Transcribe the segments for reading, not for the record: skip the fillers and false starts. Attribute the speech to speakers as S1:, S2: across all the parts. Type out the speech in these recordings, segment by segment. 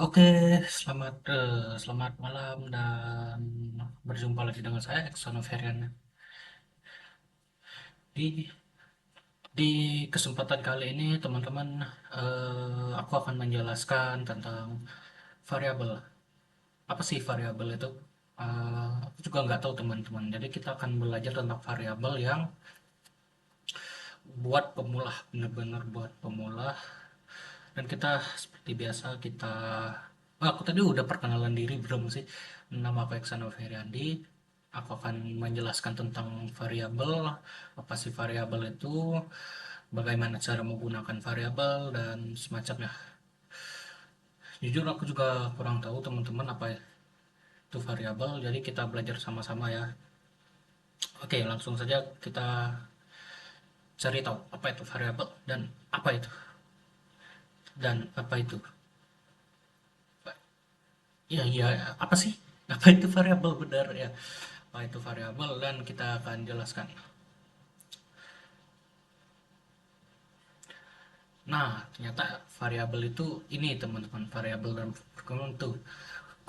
S1: Oke, selamat malam dan berjumpa lagi dengan saya Eksono Ferian. Di di kesempatan kali ini teman-teman, aku akan menjelaskan tentang variabel. Apa sih variabel itu? Aku juga nggak tahu teman-teman. Jadi kita akan belajar tentang variabel yang buat pemula, benar-benar buat pemula. Dan kita seperti biasa aku tadi udah perkenalan diri belum sih? Nama aku Eksano Feriandi. Aku akan menjelaskan tentang variabel, apa sih variabel itu, bagaimana cara menggunakan variabel dan semacamnya. Jujur aku juga kurang tahu teman-teman apa itu variabel, jadi kita belajar sama-sama ya. Oke, langsung saja kita cari tahu apa itu variabel apa itu dan apa itu. Ya, ya, apa sih? Apa itu variabel benar ya? Apa itu variabel dan kita akan jelaskan. Nah, ternyata variabel itu ini teman-teman, variabel dalam perkembangan tuh.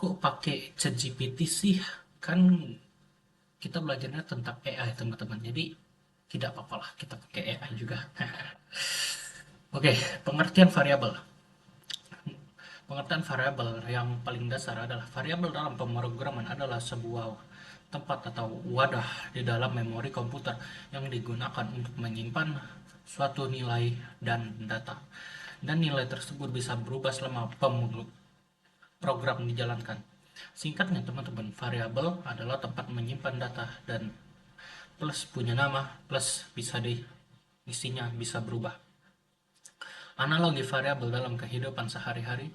S1: Kok pakai ChatGPT sih? Kan kita belajarnya tentang AI teman-teman. Jadi tidak apa-apa lah kita pakai AI juga. Oke, pengertian variabel. Pengertian variabel yang paling dasar adalah variabel dalam pemrograman adalah sebuah tempat atau wadah di dalam memori komputer yang digunakan untuk menyimpan suatu nilai dan data. Dan nilai tersebut bisa berubah selama program dijalankan. Singkatnya teman-teman, variabel adalah tempat menyimpan data dan plus punya nama plus bisa isinya bisa berubah. Analogi variabel dalam kehidupan sehari-hari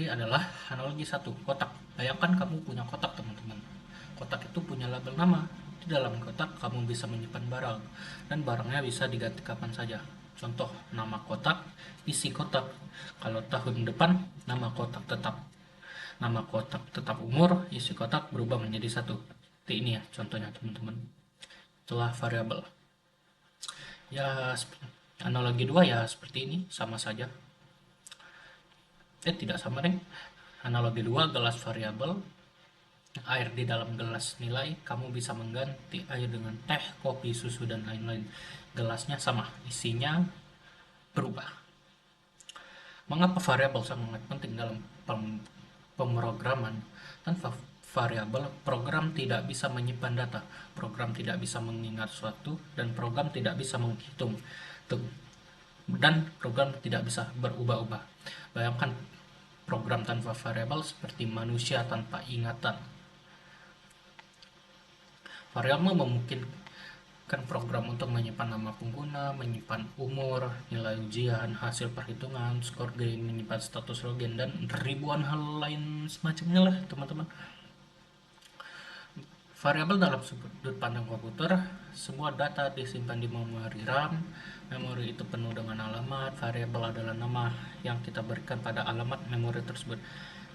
S1: adalah analogi satu kotak. Bayangkan kamu punya kotak teman-teman. Kotak itu punya label nama. Di dalam kotak kamu bisa menyimpan barang dan barangnya bisa diganti kapan saja. Contoh nama kotak, isi kotak. Kalau tahun depan nama kotak tetap. Nama kotak tetap umur, isi kotak berubah menjadi satu. Seperti ini ya contohnya teman-teman. Itulah variabel. Ya analogi dua ya seperti ini sama saja. Tidak sama deh. Analogi 2 gelas variabel, air di dalam gelas nilai, kamu bisa mengganti air dengan teh, kopi, susu, dan lain-lain. Gelasnya sama, isinya berubah. Mengapa variabel sangat penting dalam pemrograman? Tanpa variabel, program tidak bisa menyimpan data, program tidak bisa mengingat suatu, dan program tidak bisa menghitung. Dan program tidak bisa berubah-ubah. Bayangkan program tanpa variabel seperti manusia tanpa ingatan. Variabel memungkinkan program untuk menyimpan nama pengguna, menyimpan umur, nilai ujian, hasil perhitungan, skor game, menyimpan status login, dan ribuan hal lain semacamnya lah teman-teman. Variabel dalam sudut pandang komputer, semua data disimpan di memori RAM. Memori itu penuh dengan alamat. Variabel adalah nama yang kita berikan pada alamat memori tersebut.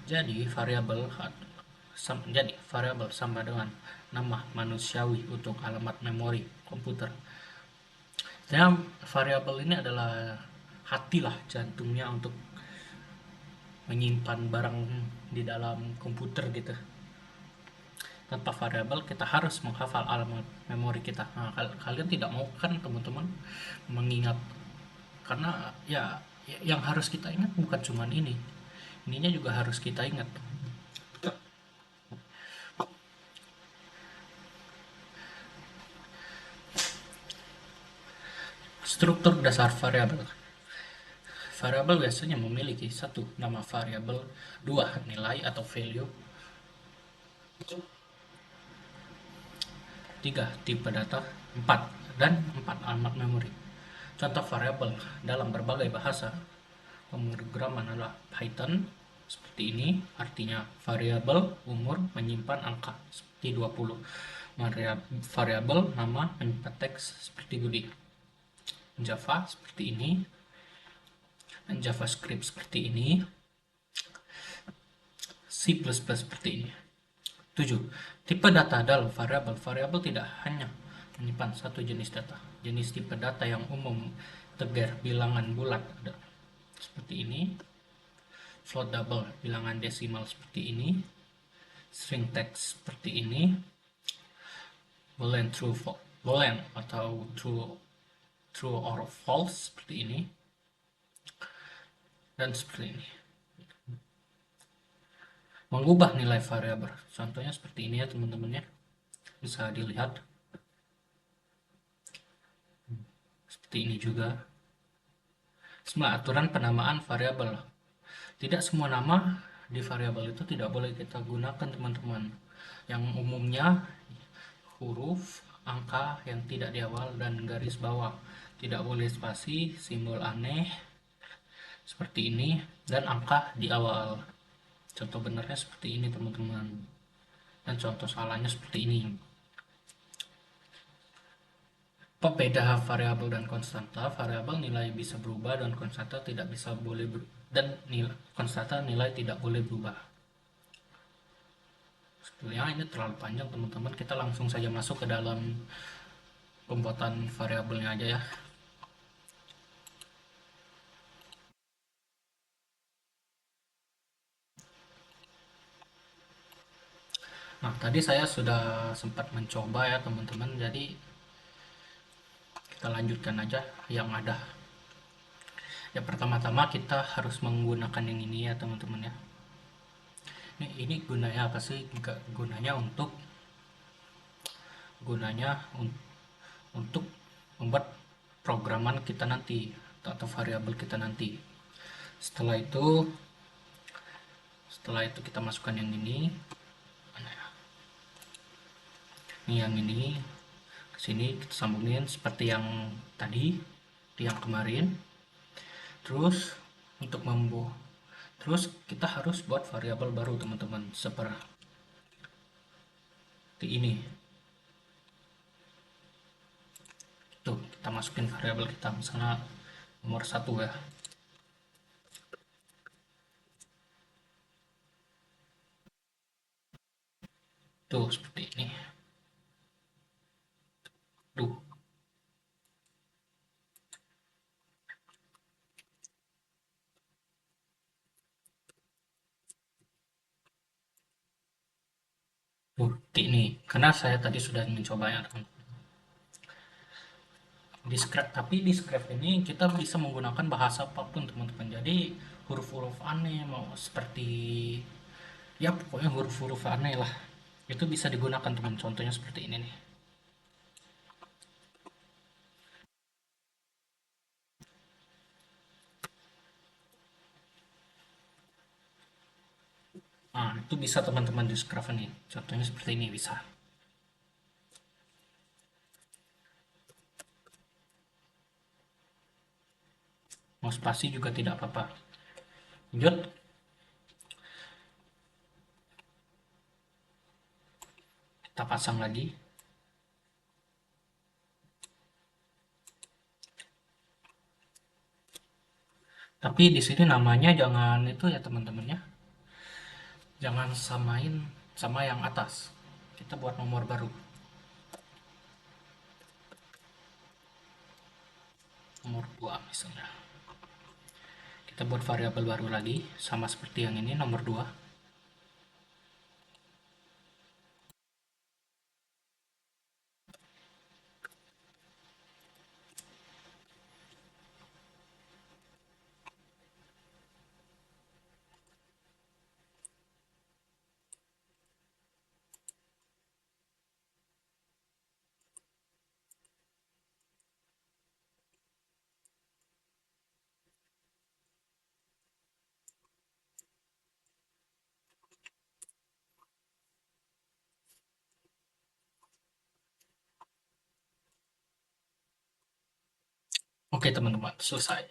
S1: Jadi variabel sama dengan nama manusiawi untuk alamat memori komputer. Dan variabel ini adalah hatilah jantungnya untuk menyimpan barang di dalam komputer gitu. Tanpa variabel kita harus menghafal alamat memori kita. Nah, kalian tidak mau kan teman-teman mengingat, karena ya yang harus kita ingat bukan cuma ininya juga harus kita ingat. Struktur dasar variabel. Variabel biasanya memiliki satu nama variabel, dua nilai atau value, tiga tipe data, empat alamat memori. Contoh variabel dalam berbagai bahasa pemrograman adalah Python seperti ini, artinya variabel umur menyimpan angka seperti 20. Variabel nama menyimpan teks seperti Budi. Java seperti ini, dan JavaScript seperti ini, C++ seperti ini. 7. Tipe data dalam variabel. Variabel tidak hanya menyimpan satu jenis data. Jenis tipe data yang umum tegar bilangan bulat ada seperti ini. float double, bilangan desimal seperti ini, string text seperti ini, boolean boolean atau true or false seperti ini, dan seperti ini. Mengubah nilai variabel, contohnya seperti ini ya teman-teman ya, bisa dilihat seperti ini juga. Semua aturan penamaan variabel. Tidak semua nama di variabel itu tidak boleh kita gunakan teman-teman. Yang umumnya huruf, angka yang tidak di awal, dan garis bawah. Tidak boleh spasi, simbol aneh seperti ini, dan angka di awal. Contoh benarnya seperti ini teman-teman, dan contoh salahnya seperti ini. Apa beda variabel dan konstanta? Variabel nilai bisa berubah dan konstanta tidak bisa boleh dan konstanta nilai tidak boleh berubah. Sebetulnya ini terlalu panjang teman-teman, kita langsung saja masuk ke dalam pembuatan variabelnya aja ya. Nah, tadi saya sudah sempat mencoba ya teman-teman, jadi kita lanjutkan aja yang ada. Ya, pertama-tama kita harus menggunakan yang ini ya teman-teman ya. Ini gunanya apa sih? Gunanya untuk membuat programan kita nanti atau variabel kita nanti. Setelah itu kita masukkan yang ini. Ini yang ini ke sini kita sambungin seperti yang tadi, yang kemarin. Terus untuk terus kita harus buat variabel baru teman-teman, seperti ini. Tuh, kita masukin variabel kita, misalnya nomor 1 ya. Tuh, seperti ini. Tuh. Seperti ini. Karena saya tadi sudah mencobanya, teman-teman. Tapi di script ini kita bisa menggunakan bahasa apapun teman-teman. Jadi huruf-huruf aneh mau seperti ya pokoknya huruf-huruf aneh lah itu bisa digunakan teman, contohnya seperti ini nih. Nah, itu bisa teman-teman di script ini, contohnya seperti ini bisa. Mau spasi juga tidak apa-apa. Lanjut. Kita pasang lagi. Tapi di sini namanya jangan itu ya teman-teman ya. Jangan samain sama yang atas. Kita buat nomor baru. Nomor 2 misalnya. Kita buat variabel baru lagi sama seperti yang ini, nomor 2. Oke teman-teman, selesai.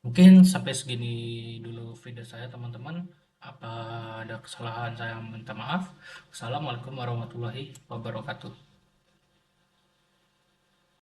S1: Mungkin sampai segini dulu video saya teman-teman. Apa ada kesalahan saya minta maaf. Assalamualaikum warahmatullahi wabarakatuh.